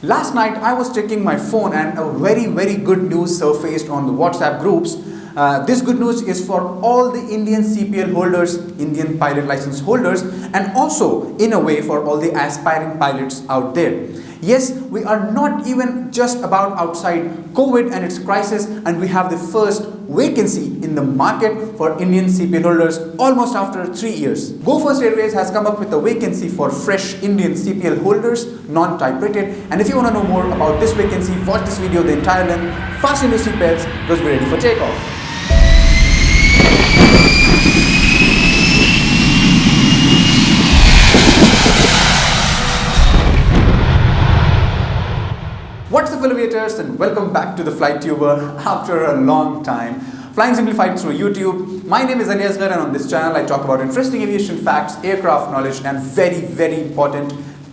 Last night I was checking my phone and a very good news surfaced on the WhatsApp groups. This good news is for all the Indian CPL holders, Indian pilot license holders, and also in a way for all the aspiring pilots out there. Yes, we are not even just about outside COVID and its crisis, and we have the first vacancy in the market for Indian CPL holders almost after 3 years. GoFirst Airways has come up with a vacancy for fresh Indian CPL holders, non-type rated. And if you want to know more about this vacancy, watch this video the entire length. Fasten your seatbelts because we're ready for takeoff. What's up, aviators, and welcome back to the FlyTuber after a long time. Flying simplified through YouTube. My name is Aliasgar, and on this channel I talk about interesting aviation facts, aircraft knowledge, and very important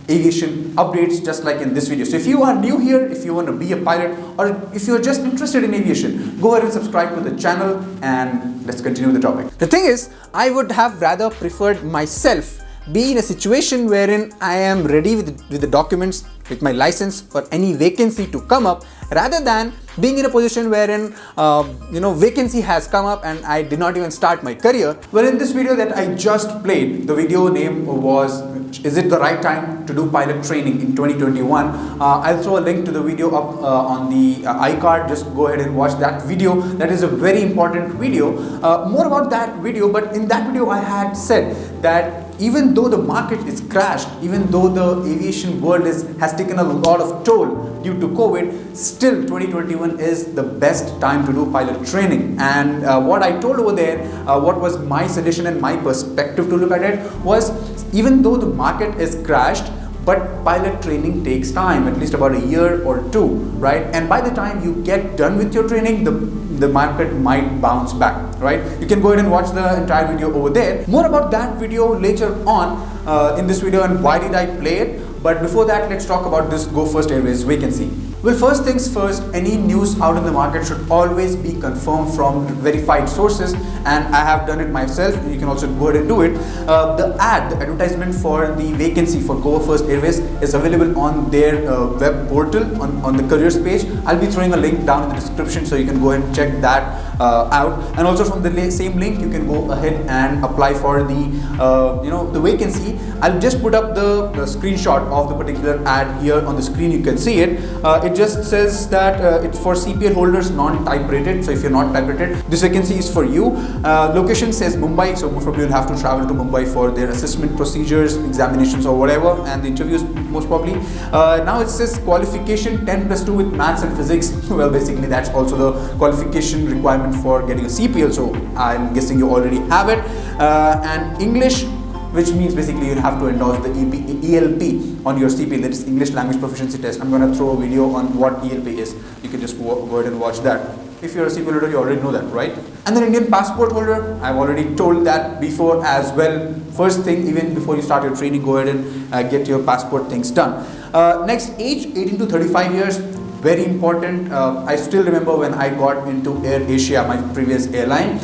aviation updates, just like in this video. So if you are new here, if you want to be a pilot, or if you're just interested in aviation, go ahead and subscribe to the channel and let's continue the topic. The thing is, I would have rather preferred myself be in a situation wherein I am ready with the documents, with my license for any vacancy to come up, rather than being in a position wherein vacancy has come up and I did not even start my career. Well, in this video that I just played, the video name was "Is it the right time to do pilot training in 2021?" I'll throw a link to the video up on the iCard. Just go ahead and watch that video. That is a very important video. More about that video, but in that video I had said that even though the market is crashed, even though the aviation world has taken a lot of toll due to COVID, still 2021 is the best time to do pilot training. And what I told over there, what was my suggestion and my perspective to look at it was, even though the market is crashed, but pilot training takes time, at least about a year or two, right? And by the time you get done with your training, the market might bounce back, right? You can go ahead and watch the entire video over there. More about that video later on in this video and why did I play it. But before that, let's talk about this GoFirst Airways vacancy. Well, first things first, any news out in the market should always be confirmed from verified sources, and I have done it myself. You can also go ahead and do it. The advertisement for the vacancy for GoFirst Airways is available on their web portal on the careers page. I'll be throwing a link down in the description so you can go ahead and check that out. And also from the same link, you can go ahead and apply for the vacancy. I'll just put up the screenshot of the particular ad here on the screen. You can see it. It just says that it's for CPL holders non-type rated. So if you're not type rated, this vacancy is for you. Location says Mumbai, so most probably you'll have to travel to Mumbai for their assessment procedures, examinations or whatever, and the interviews most probably. Now it says qualification 10+2 with maths and physics. Well, basically that's also the qualification requirement for getting a CPL, so I'm guessing you already have it. And English, which means basically you have to endorse the ELP on your CPL, that is English Language Proficiency Test. I'm going to throw a video on what ELP is. You can just go ahead and watch that. If you're a CPL holder, you already know that, right? And then Indian passport holder, I've already told that before as well. First thing, even before you start your training, go ahead and get your passport things done. Next, age 18 to 35 years. Very important. I still remember when I got into Air Asia, my previous airline,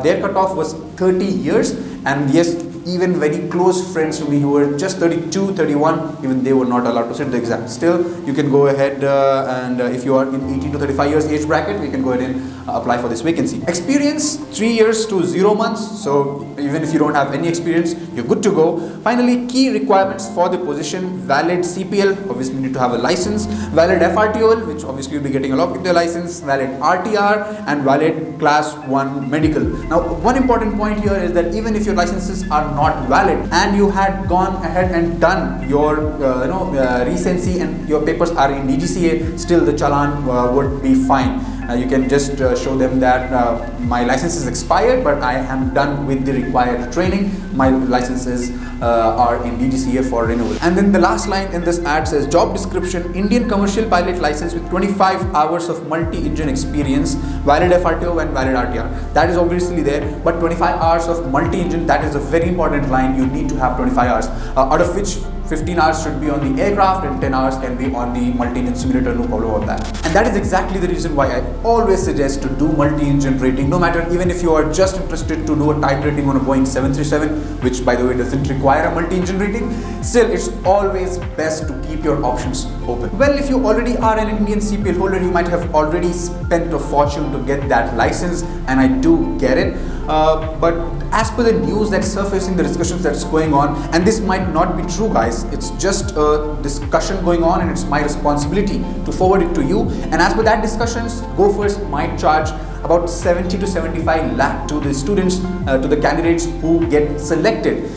their cutoff was 30 years. And yes, even very close friends to me who were just 32, 31, even they were not allowed to sit the exam. Still, you can go ahead and if you are in 18 to 35 years age bracket, you can go ahead and apply for this vacancy. Experience 3 years to 0 months. So even if you don't have any experience, you're good to go. Finally, key requirements for the position: valid CPL, obviously you need to have a license, valid FRTOL, which obviously you'll be getting along with your license, valid RTR, and valid class 1 medical. Now, one important point here is that even if your licenses are not valid and you had gone ahead and done your recency and your papers are in DGCA, still the challan would be fine. You can just show them that my license is expired, but I am done with the required training. My licenses are in DGCA for renewal. And then the last line in this ad says, job description: Indian commercial pilot license with 25 hours of multi-engine experience, valid FRTO and valid RTR. That is obviously there, but 25 hours of multi-engine, that is a very important line. You need to have 25 hours, out of which 15 hours should be on the aircraft and 10 hours can be on the multi-engine simulator, no problem about that. And that is exactly the reason why I always suggest to do multi-engine rating, no matter even if you are just interested to do a type rating on a Boeing 737, which by the way doesn't require a multi-engine rating, still it's always best to keep your options open. Well, if you already are an Indian CPL holder, you might have already spent a fortune to get that license, and I do get it. But as per the news that's surfacing, the discussions that's going on, and this might not be true, guys, it's just a discussion going on and it's my responsibility to forward it to you. And as per that discussions, GoFirst might charge about 70 to 75 lakh to the students, to the candidates who get selected.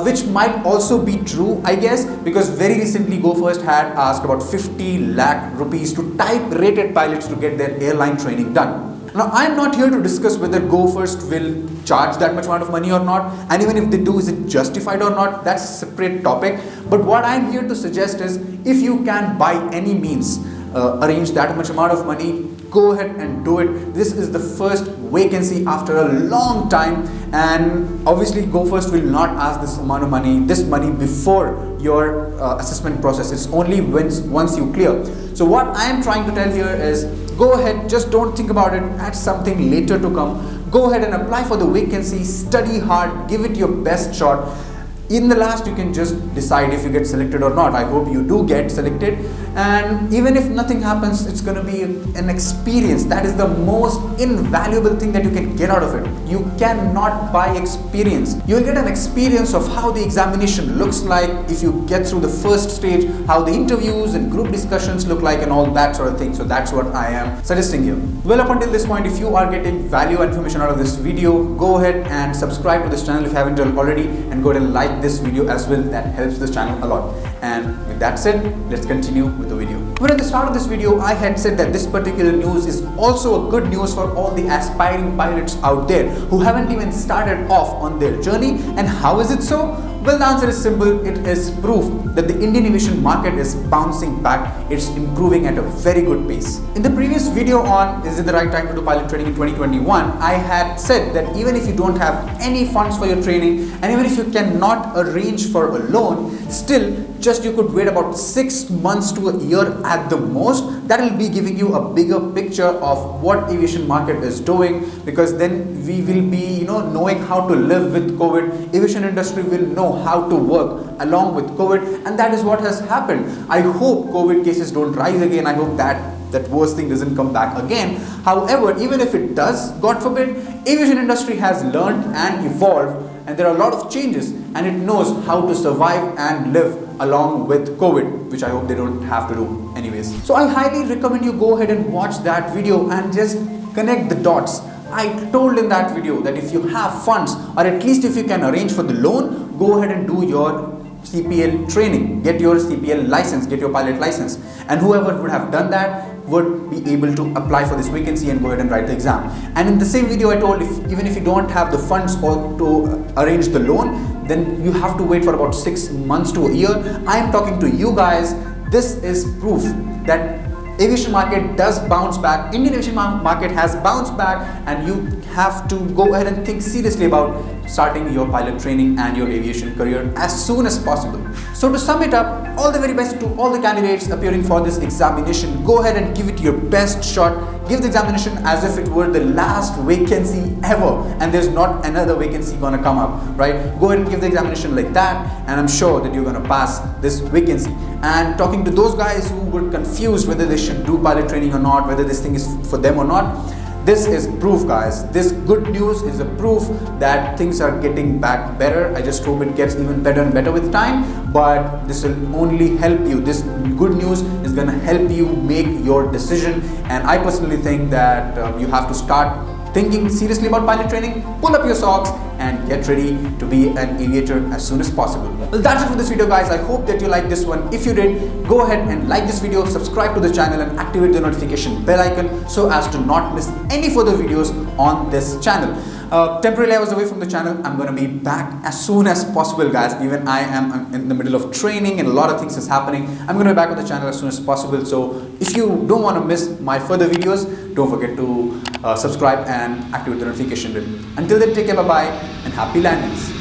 Which might also be true, I guess, because very recently GoFirst had asked about 50 lakh rupees to type rated pilots to get their airline training done. Now, I'm not here to discuss whether GoFirst will charge that much amount of money or not, and even if they do, is it justified or not, that's a separate topic. But what I'm here to suggest is, if you can by any means arrange that much amount of money, go ahead and do it. This is the first vacancy after a long time, and obviously GoFirst will not ask this amount of money, before your assessment process. It's only once you clear. So what I am trying to tell here is, go ahead, just don't think about it, add something later to come. Go ahead and apply for the vacancy, study hard, give it your best shot. In the last, you can just decide if you get selected or not. I hope you do get selected, and even if nothing happens, it's going to be an experience. That is the most invaluable thing that you can get out of it. You cannot buy experience. You'll get an experience of how the examination looks like if you get through the first stage, how the interviews and group discussions look like, and all that sort of thing. So that's what I am suggesting here. Well, up until this point, if you are getting value information out of this video, go ahead and subscribe to this channel if you haven't already, and go ahead and like this video as well. That helps this channel a lot. And with that said, let's continue with the video. Well, at the start of this video, I had said that this particular news is also a good news for all the aspiring pilots out there who haven't even started off on their journey. And how is it so? Well, the answer is simple. It is proof that the Indian aviation market is bouncing back. It's improving at a very good pace. In the previous video on Is it the right time to do pilot training in 2021, I had said that even if you don't have any funds for your training, and even if you cannot arrange for a loan, still just you could wait about 6 months to a year at the most. That will be giving you a bigger picture of what aviation market is doing, because then we will be knowing how to live with COVID. Aviation industry will know how to work along with COVID, and that is what has happened. I hope COVID cases don't rise again. I hope that worst thing doesn't come back again. However, even if it does, God forbid, aviation industry has learned and evolved, and there are a lot of changes, and it knows how to survive and live along with COVID, which I hope they don't have to do anyways. So I highly recommend you go ahead and watch that video and just connect the dots. I told in that video that if you have funds, or at least if you can arrange for the loan, go ahead and do your CPL training, get your CPL license, get your pilot license, and whoever would have done that would be able to apply for this vacancy and go ahead and write the exam. And in the same video I told, even if you don't have the funds or to arrange the loan, then you have to wait for about 6 months to a year. I am talking to you guys. This is proof that aviation market does bounce back. Indian aviation market has bounced back, and you have to go ahead and think seriously about starting your pilot training and your aviation career as soon as possible. So to sum it up, all the very best to all the candidates appearing for this examination. Go ahead and give it your best shot. Give the examination as if it were the last vacancy ever, and there's not another vacancy gonna come up, right? Go ahead and give the examination like that, and I'm sure that you're gonna pass this vacancy. And talking to those guys who were confused whether they should do pilot training or not, whether this thing is for them or not, this is proof, guys. This good news is a proof that things are getting back better. I just hope it gets even better and better with time, but this will only help you. This good news is going to help you make your decision, and I personally think that you have to start thinking seriously about pilot training. Pull up your socks and get ready to be an aviator as soon as possible. Well, that's it for this video, guys. I hope that you liked this one. If you did, go ahead and like this video, subscribe to the channel, and activate the notification bell icon so as to not miss any further videos on this channel. Temporarily I was away from the channel. I'm gonna be back as soon as possible, guys. Even I am in the middle of training and a lot of things is happening. I'm gonna be back on the channel as soon as possible. So if you don't want to miss my further videos, don't forget to subscribe and activate the notification bell. Until then, take care, bye bye, and happy landings.